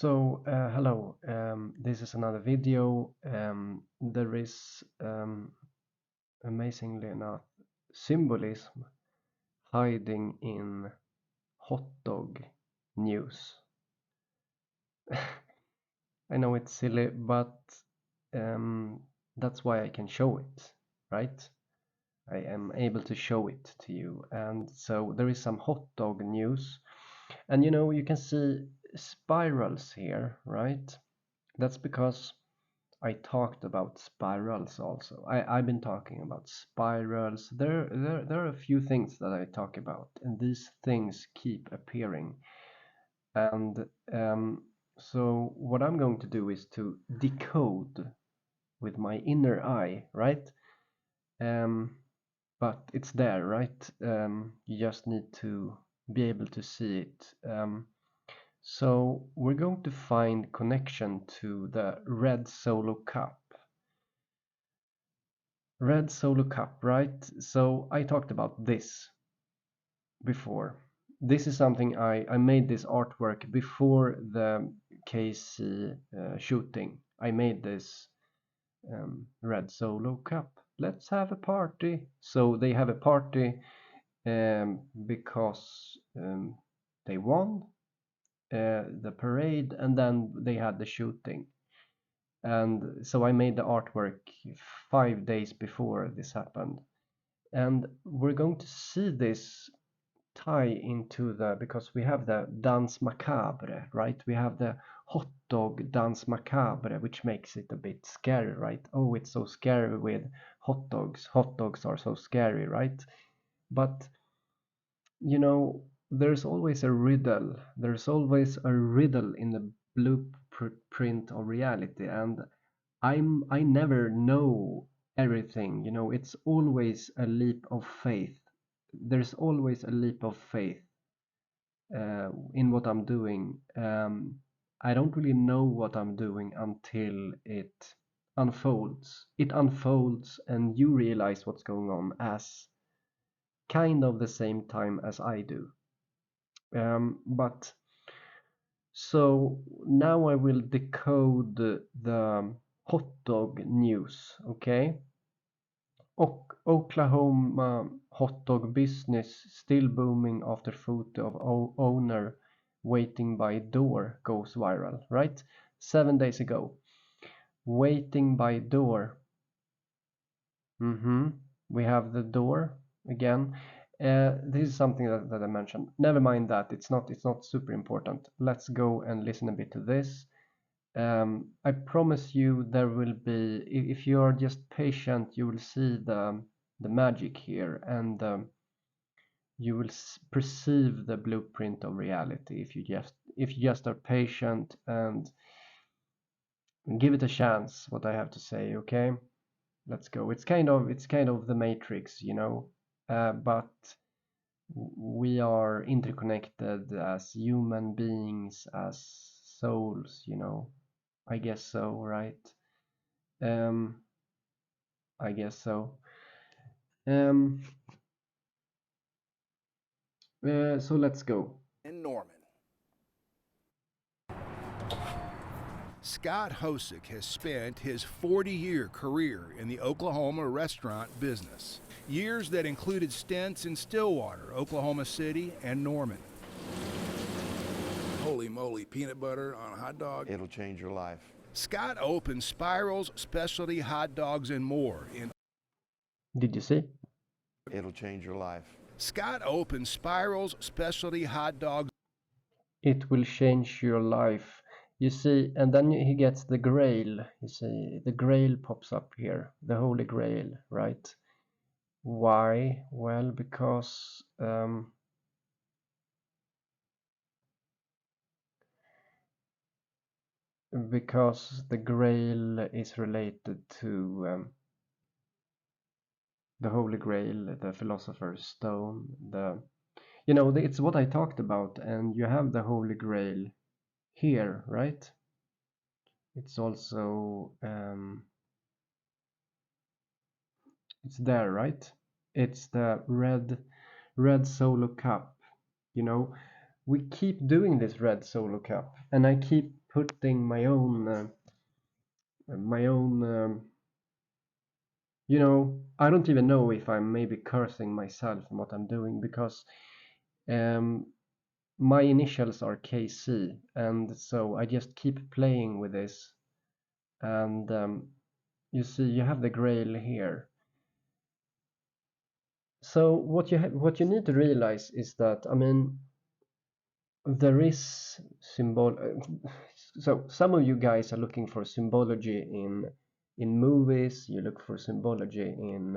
Hello, this is another video. There is, amazingly enough, symbolism hiding in Hotdog news. I know it's silly, but that's why I can show it, right? I am able to show it to you. And so there is some Hotdog news. And you can see spirals here, right? That's because I talked about spirals also. I've been talking about spirals. There are a few things that I talk about, and these things keep appearing. And so what I'm going to do is to decode with my inner eye, right? But it's there, right? You just need to be able to see it. So we're going to find connection to the red solo cup. Red solo cup, right? So I talked about this before. This is something I made this artwork before the KC shooting. I made this red solo cup. Let's have a party. So they have a party because they won the parade, and then they had the shooting. And so I made the artwork 5 days before this happened. And we're going to see this tie into because we have the Danse Macabre, right? We have the hot dog Danse Macabre, which makes it a bit scary, right? Oh, it's so scary with hot dogs. Hot dogs are so scary, right? But, there's always a riddle. There's always a riddle in the blueprint of reality, and I never know everything. It's always a leap of faith. There's always a leap of faith in what I'm doing. I don't really know what I'm doing until it unfolds. It unfolds, and you realize what's going on as kind of the same time as I do. But so now I will decode the hot dog news, okay? Oklahoma hot dog business still booming after photo of owner waiting by door goes viral, right? 7 days ago. Waiting by door. We have the door again. This is something that I mentioned. Never mind that. It's not super important. Let's go and listen a bit to this. I promise you there will be, if you are just patient, you will see the magic here, and you will perceive the blueprint of reality if you just are patient and give it a chance. What I have to say, okay? Let's go. It's kind of the Matrix, but we are interconnected as human beings, as souls, I guess so, right? I guess so. So let's go. In Norman. Scott Hosick has spent his 40-year career in the Oklahoma restaurant business. Years that included stints in Stillwater, Oklahoma City, and Norman. Holy moly, peanut butter on a hot dog. It'll change your life. Scott opened Spiral's Specialty Hot Dogs and More in... Did you see? It'll change your life. Scott opened Spiral's Specialty Hot Dogs. It will change your life. You see, and then he gets the grail. You see, the grail pops up here, the Holy Grail, right? Why? Well, because the grail is related to the Holy Grail, the Philosopher's Stone, it's what I talked about, and you have the Holy Grail here, right? It's also it's there, right? It's the red solo cup. We keep doing this red solo cup, and I keep putting my own you know, I don't even know if I'm maybe cursing myself in what I'm doing, because my initials are KC, and so I just keep playing with this. And you see, you have the grail here. So what you need to realize is that, I mean, there is symbol. So some of you guys are looking for symbology in movies. You look for symbology in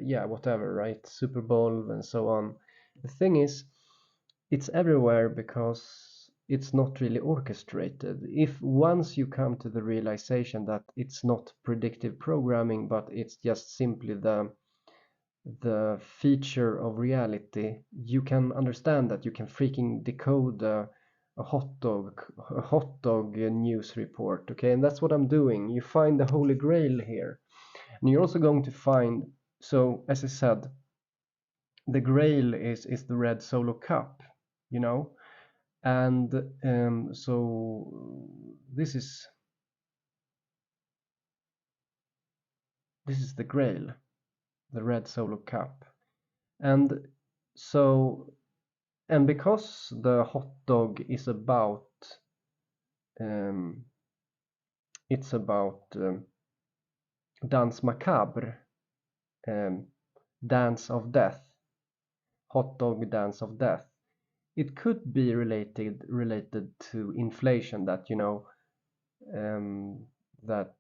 yeah, whatever, right? Super Bowl and so on. The thing is, it's everywhere because it's not really orchestrated. If once you come to the realization that it's not predictive programming, but it's just simply the feature of reality, you can understand that you can freaking decode a hot dog news report, okay? And that's what I'm doing. You find the holy grail here, and you're also going to find, so as I said, the grail is the red solo cup, you know. And so this is the grail, the red solo cup. And so, and because the hot dog is about it's about dance macabre, dance of death, hot dog dance of death, it could be related to inflation, that, you know, that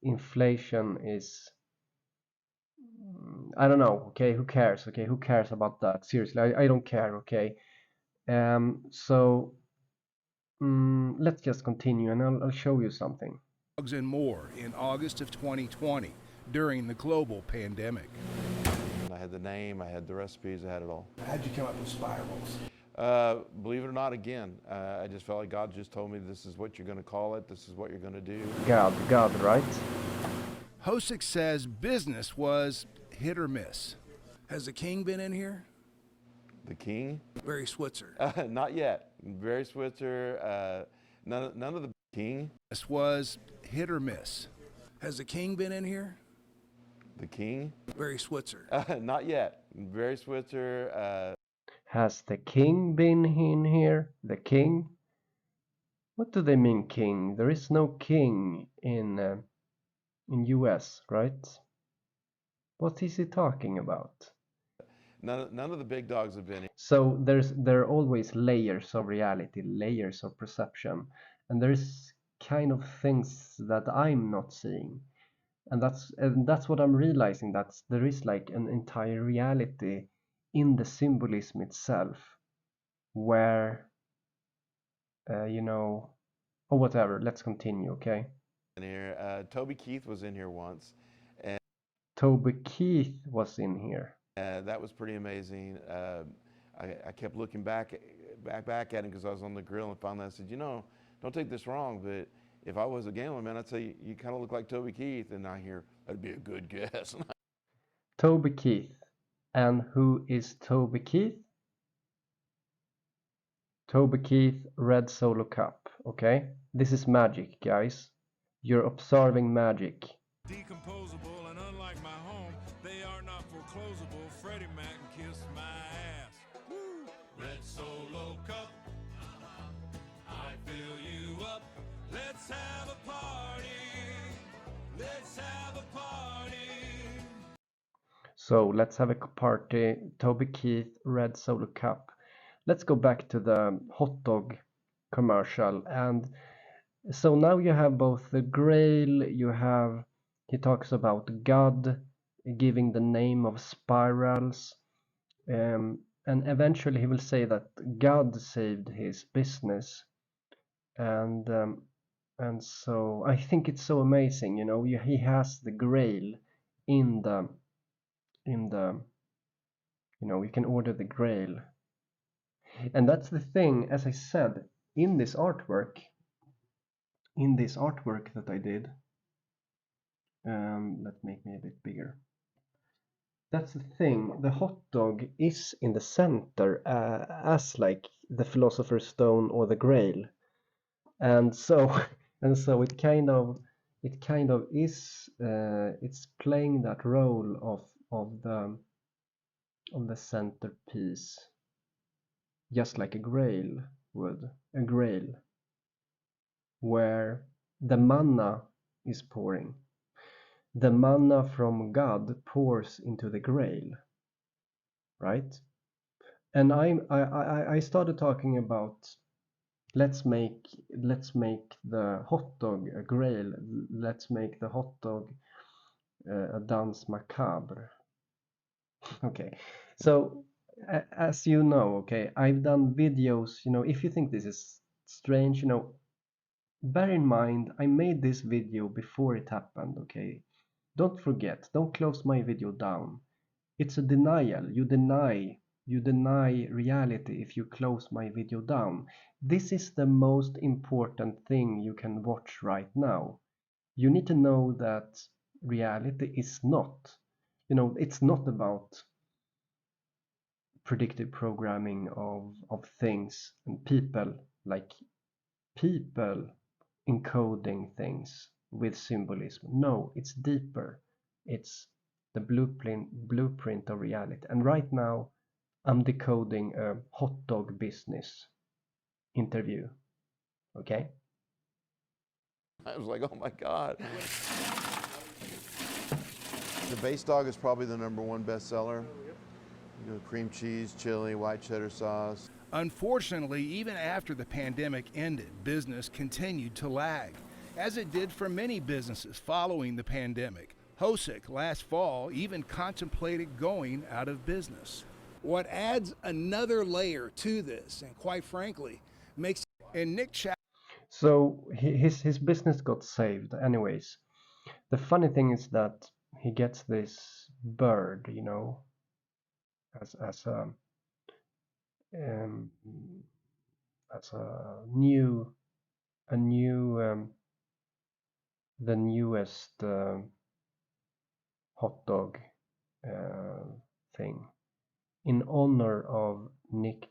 inflation is, I don't know, okay, who cares, okay, who cares about that, seriously, I don't care, okay. So let's just continue, and I'll show you something. And more in August of 2020 during the global pandemic. I had the name, I had the recipes, I had it all. How'd you come up with spirals? Believe it or not, again, I just felt like God just told me this is what you're going to call it, this is what you're going to do. God, right? Hosick says business was hit or miss. Has the king been in here? The king? Barry Switzer. Not yet. Barry Switzer, none of the king. This was hit or miss. Has the king been in here? The king? Barry Switzer. Not yet. Barry Switzer. Has the king been in here? The king? What do they mean, king? There is no king in US, right? What is he talking about? None of the big dogs have been here. So there are always layers of reality, layers of perception, and there's kind of things that I'm not seeing, and that's what I'm realizing, that there is like an entire reality in the symbolism itself, where you know, or whatever. Let's continue, okay? In here. Toby Keith was in here once. And Toby Keith was in here. that was pretty amazing. I kept looking back at him because I was on the grill, and finally I said, you know, don't take this wrong, but if I was a gambler, man, I'd say you kind of look like Toby Keith. And I hear, that'd be a good guess. Toby Keith. And who is Toby Keith? Toby Keith, red solo cup, okay? This is magic, guys. You're observing magic. Decomposable, and unlike my home, they are not foreclosable. Freddie Mac kissed my ass. Woo! Red solo cup, I fill you up. Let's have a party. Let's have a party. So let's have a party. Toby Keith, red solo cup. Let's go back to the hot dog commercial. And so now you have both the grail, he talks about God giving the name of spirals, and eventually he will say that God saved his business. And so I think it's so amazing, you know, he has the grail in the you know, you can order the grail. And that's the thing, as I said, in this artwork that I did, let's make me a bit bigger. that's the thing. The hot dog is in the center, as like the Philosopher's Stone or the Grail, and so and so it kind of is it's playing that role of the centerpiece, just like a Grail would, a Grail where the manna is pouring. The manna from God pours into the Grail, right? And I started talking about let's make the hot dog a Grail. Let's make the hot dog a danse macabre. Okay, so as you know, okay, I've done videos. You know, if you think this is strange, you know, bear in mind I made this video before it happened. Okay, don't forget, don't close my video down. It's a denial. You deny reality if you close my video down. This is the most important thing you can watch right now. You need to know that reality is not, you know, it's not about predictive programming of things and people, like people encoding things with symbolism. No, it's deeper. It's the blueprint of reality. And right now, I'm decoding a hot dog business interview. Okay? I was like, oh my God. The base dog is probably the #1 bestseller. You know, cream cheese, chili, white cheddar sauce. Unfortunately, even after the pandemic ended, business continued to lag, as it did for many businesses following the pandemic. Hosick last fall even contemplated going out of business. What adds another layer to this, and quite frankly, makes and Nick So his business got saved anyways. The funny thing is that he gets this bird, you know, as um, a new the newest hot dog thing in honor of Nick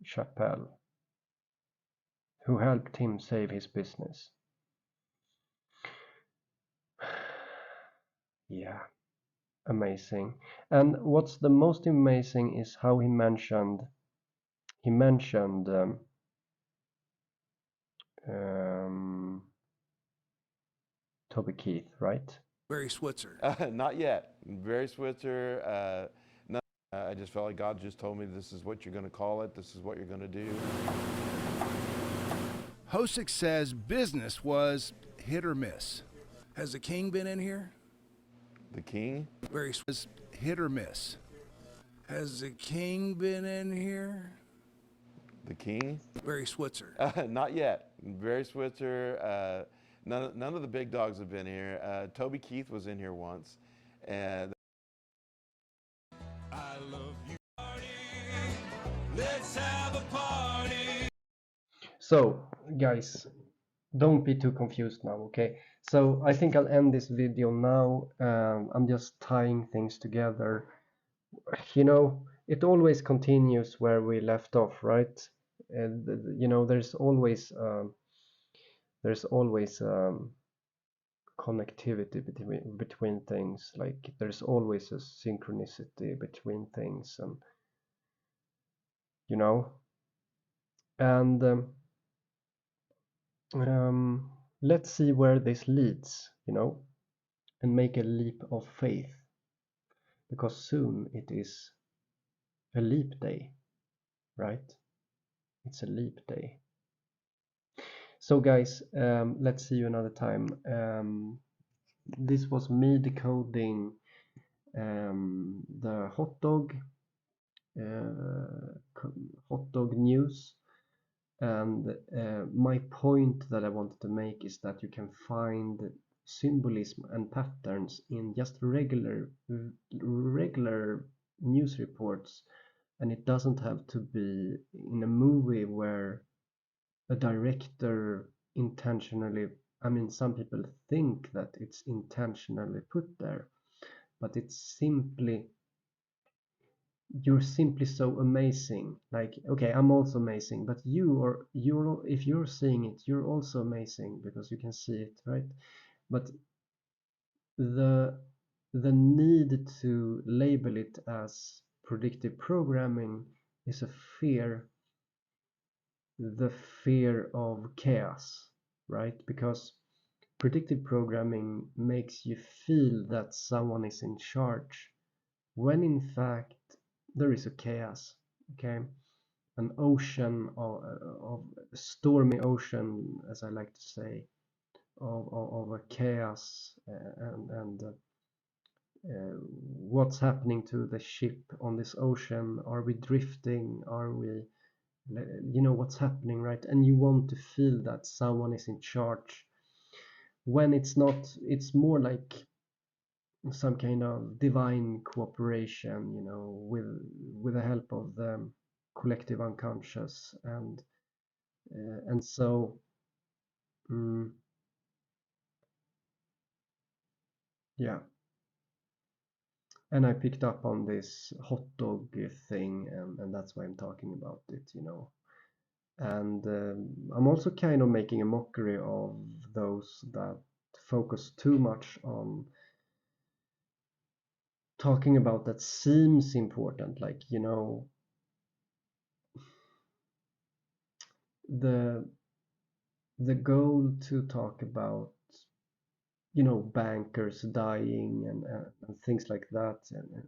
Chappelle, who helped him save his business. Yeah, amazing. And what's the most amazing is how he mentioned Toby Keith, right? Barry Switzer. Not yet. Barry Switzer. No, I just felt like God just told me this is what you're going to call it. This is what you're going to do. Hosick says business was hit or miss. Has the king been in here? The king? Barry says hit or miss. Has the king been in here? The king? Barry Switzer. Not yet. Barry Switzer. None of the big dogs have been here. Toby Keith was in here once. And I love you. Party. Let's have a party. So, guys, don't be too confused now, okay? So I think I'll end this video now. I'm just tying things together. You know, it always continues where we left off, right? You know, there's always connectivity between things. Like there's always a synchronicity between things, and you know, and let's see where this leads, you know, and make a leap of faith, because soon it is a leap day, right? It's a leap day. So guys, let's see you another time. This was me decoding the hot dog news, and my point that I wanted to make is that you can find symbolism and patterns in just regular news reports, and it doesn't have to be in a movie where a director intentionally, I mean, some people think that it's intentionally put there, but it's simply, you're simply so amazing. Like, okay, I'm also amazing, but if you're seeing it, you're also amazing because you can see it, right? But the need to label it as predictive programming is a fear, the fear of chaos, right? Because predictive programming makes you feel that someone is in charge, when in fact there is a chaos, okay? An ocean of a stormy ocean, as I like to say, of a chaos, and what's happening to the ship on this ocean? Are we drifting? Are we, what's happening, right? And you want to feel that someone is in charge, when it's not. It's more like some kind of divine cooperation, with the help of the collective unconscious, and so yeah. And I picked up on this hot dog thing, and that's why I'm talking about it. And I'm also kind of making a mockery of those that focus too much on talking about that seems important, like, the goal to talk about, bankers dying, and things like that,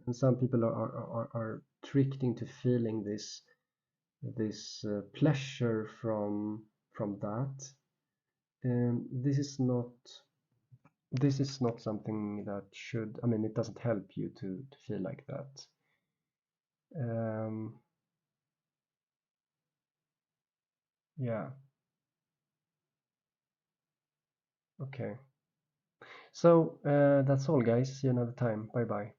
and some people are tricked into feeling this pleasure from that. This is not something that should, I mean, it doesn't help you to feel like that. Yeah. Okay. So that's all, guys. See you another time. Bye bye.